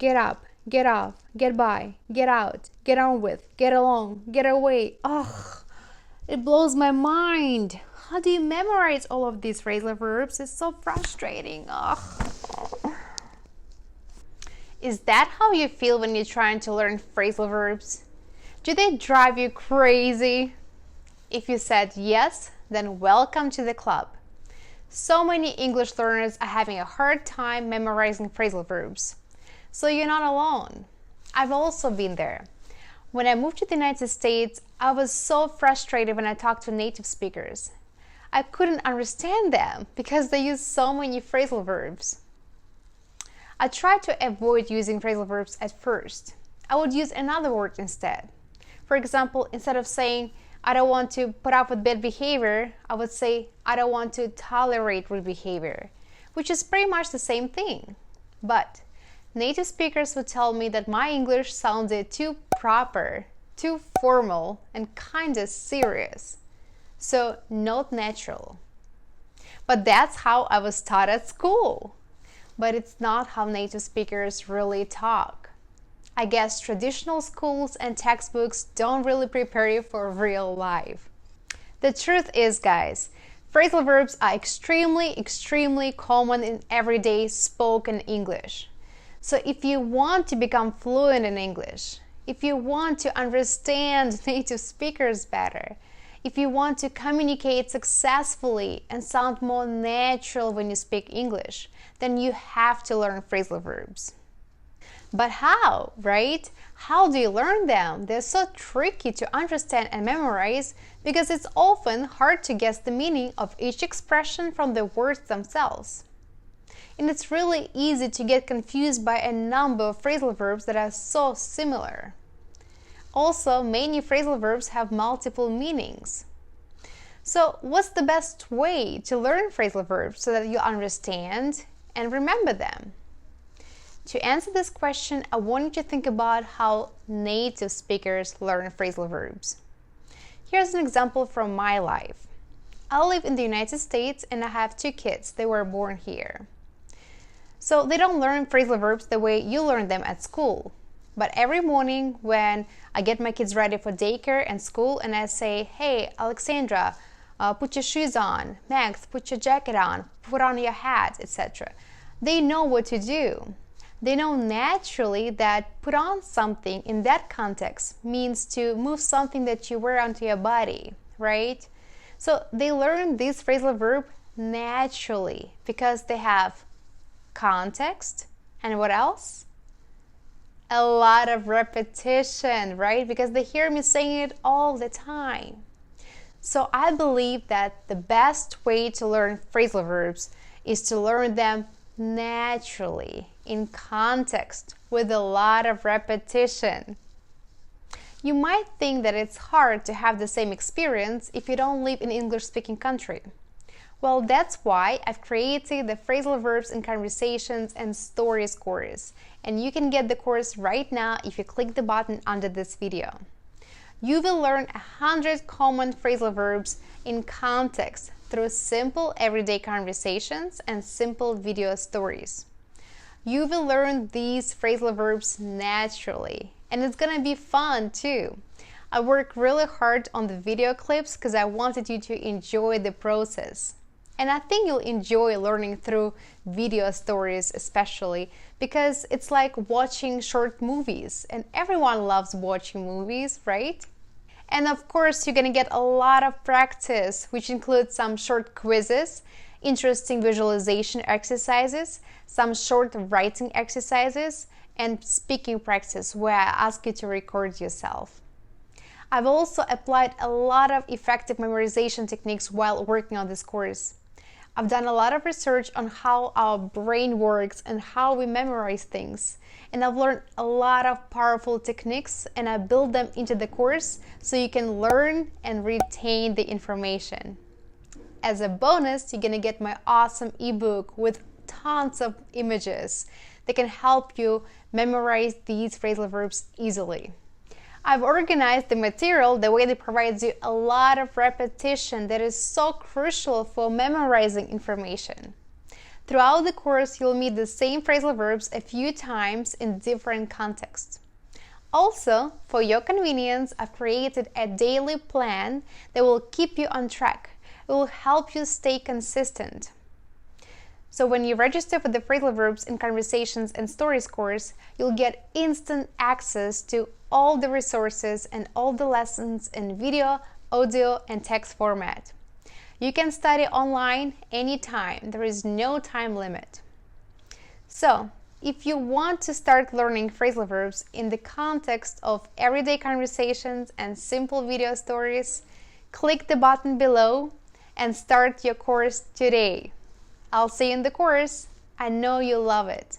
get up, get off, get by, get out, get on with, get along, get away. Ugh, it blows my mind. How do you memorize all of these phrasal verbs? It's so frustrating. Ugh. Is that how you feel when you're trying to learn phrasal verbs? Do they drive you crazy? If you said yes, then welcome to the club. So many English learners are having a hard time memorizing phrasal verbs. So you're not alone. I've also been there. When I moved to the United States, I was so frustrated when I talked to native speakers. I couldn't understand them because they use so many phrasal verbs. I tried to avoid using phrasal verbs at first. I would use another word instead. For example, instead of saying, I don't want to put up with bad behavior, I would say, I don't want to tolerate rude behavior, which is pretty much the same thing. But native speakers would tell me that my English sounded too proper, too formal, and kinda serious. So not natural. But that's how I was taught at school. But it's not how native speakers really talk. I guess traditional schools and textbooks don't really prepare you for real life. The truth is, guys, phrasal verbs are extremely common in everyday spoken English. So if you want to become fluent in English, if you want to understand native speakers better, if you want to communicate successfully and sound more natural when you speak English, then you have to learn phrasal verbs. But how, right? How do you learn them? They're so tricky to understand and memorize because it's often hard to guess the meaning of each expression from the words themselves. And it's really easy to get confused by a number of phrasal verbs that are so similar. Also, many phrasal verbs have multiple meanings. So, what's the best way to learn phrasal verbs so that you understand and remember them? To answer this question, I want you to think about how native speakers learn phrasal verbs. Here's an example from my life. I live in the United States and I have 2 kids. They were born here. So they don't learn phrasal verbs the way you learn them at school. But every morning when I get my kids ready for daycare and school and I say, hey, Alexandra, put your shoes on, Max, put your jacket on, put on your hat, etc. They know what to do. They know naturally that put on something in that context means to move something that you wear onto your body, right? So they learn this phrasal verb naturally because they have context and what else? A lot of repetition, right? Because they hear me saying it all the time. So I believe that the best way to learn phrasal verbs is to learn them naturally, in context, with a lot of repetition. You might think that it's hard to have the same experience if you don't live in an English-speaking country. Well, that's why I've created the Phrasal Verbs in Conversations and Stories course, and you can get the course right now if you click the button under this video. You will learn 100 common phrasal verbs in context through simple everyday conversations and simple video stories. You will learn these phrasal verbs naturally, and it's gonna be fun too. I work really hard on the video clips because I wanted you to enjoy the process. And I think you'll enjoy learning through video stories especially because it's like watching short movies, and everyone loves watching movies, right? And of course, you're gonna get a lot of practice, which includes some short quizzes, interesting visualization exercises, some short writing exercises, and speaking practice where I ask you to record yourself. I've also applied a lot of effective memorization techniques while working on this course. I've done a lot of research on how our brain works and how we memorize things. And I've learned a lot of powerful techniques and I build them into the course so you can learn and retain the information. As a bonus, you're gonna get my awesome ebook with tons of images that can help you memorize these phrasal verbs easily. I've organized the material the way that provides you a lot of repetition that is so crucial for memorizing information. Throughout the course, you'll meet the same phrasal verbs a few times in different contexts. Also, for your convenience, I've created a daily plan that will keep you on track. It will help you stay consistent. So when you register for the Phrasal Verbs in Conversations and Stories course, you'll get instant access to all the resources and all the lessons in video, audio, and text format. You can study online anytime. There is no time limit. So, if you want to start learning phrasal verbs in the context of everyday conversations and simple video stories, click the button below and start your course today. I'll see you in the course. I know you'll love it.